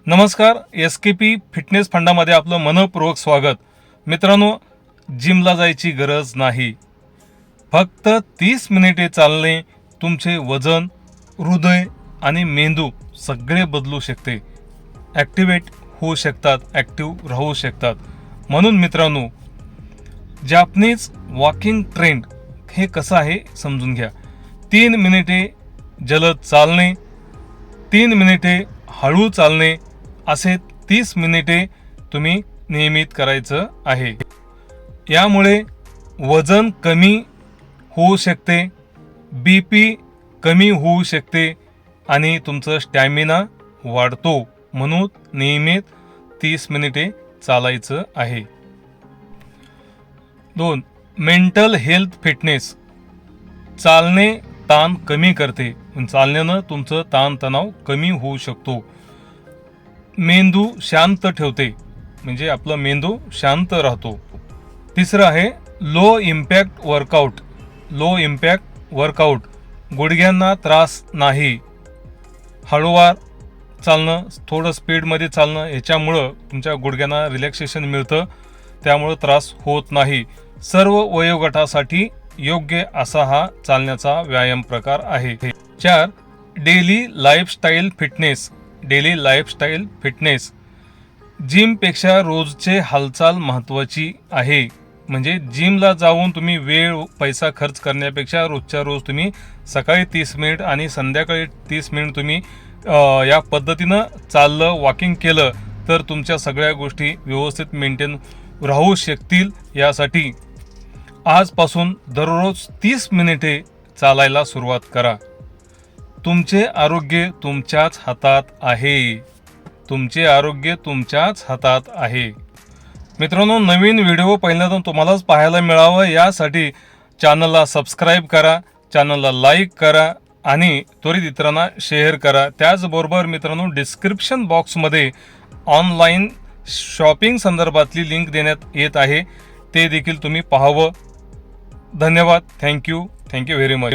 नमस्कार, SKP fitness फंडामध्ये आपलं मनपूर्वक स्वागत. मित्रांनो, जिमला जायची गरज नाही. फक्त 30 मिनिटे चालणे तुमचे वजन, हृदय आणि मेंदू सगळे बदलू शकते. ॲक्टिवेट होऊ शकतात, ॲक्टिव्ह राहू शकतात. म्हणून मित्रांनो, जॅपनीज वॉकिंग ट्रेंड हे कसं आहे समजून घ्या. 3 मिनिटे जलद चालणे, 3 मिनिटे हळू चालणे, असे 30 मिनिटे तुम्ही नियमित करायचं आहे. यामुळे वजन कमी होऊ शकते, BP कमी होऊ शकते आणि तुमचं स्टॅमिना वाढतो. म्हणून नियमित 30 मिनिटे चालायचं आहे. 2. Mental health fitness. चालणे ताण कमी करते. चालण्यानं तुमचं ताणतणाव कमी होऊ शकतो. मेंदू शांत ठेवते, म्हणजे आपला मेंदू शांत राहतो. तिसरं आहे low impact workout. Low impact workout, गुडघ्यांना त्रास नाही. हळूवार चालणं, थोडं स्पीडमध्ये चालणं, याच्यामुळं तुमच्या गुडघ्यांना रिलॅक्सेशन मिळतं, त्यामुळं त्रास होत नाही. सर्व वयोगटासाठी योग्य असा हा चालण्याचा व्यायाम प्रकार आहे. 4. Daily lifestyle fitness. Daily lifestyle fitness, जिमपेक्षा रोजचे हालचाल महत्त्वाची आहे. म्हणजे जिमला जाऊन तुम्ही वेळ पैसा खर्च करण्यापेक्षा रोजच्या रोज तुम्ही सकाळी 30 मिनिट आणि संध्याकाळी 30 मिनिट तुम्ही या पद्धतीनं चाललं, वॉकिंग केलं तर तुमच्या सगळ्या गोष्टी व्यवस्थित मेंटेन राहू शकतील. यासाठी आजपासून दररोज 30 मिनिटे चालायला सुरुवात करा. तुमचे आरोग्य तुमच्याच हातात आहे. तुमचे आरोग्य तुमच्याच हातात आहे. मित्रांनो, नवीन व्हिडिओ पहिल्यांदा तुम्हालाच पाहायला मिळावं यासाठी चॅनलला सबस्क्राईब करा, चॅनलला लाईक करा आणि त्वरित इतरांना शेअर करा. त्याचबरोबर मित्रांनो, डिस्क्रिप्शन बॉक्समध्ये ऑनलाईन शॉपिंग संदर्भातली लिंक देण्यात येत आहे, ते देखील तुम्ही पाहावं. धन्यवाद. Thank you very much.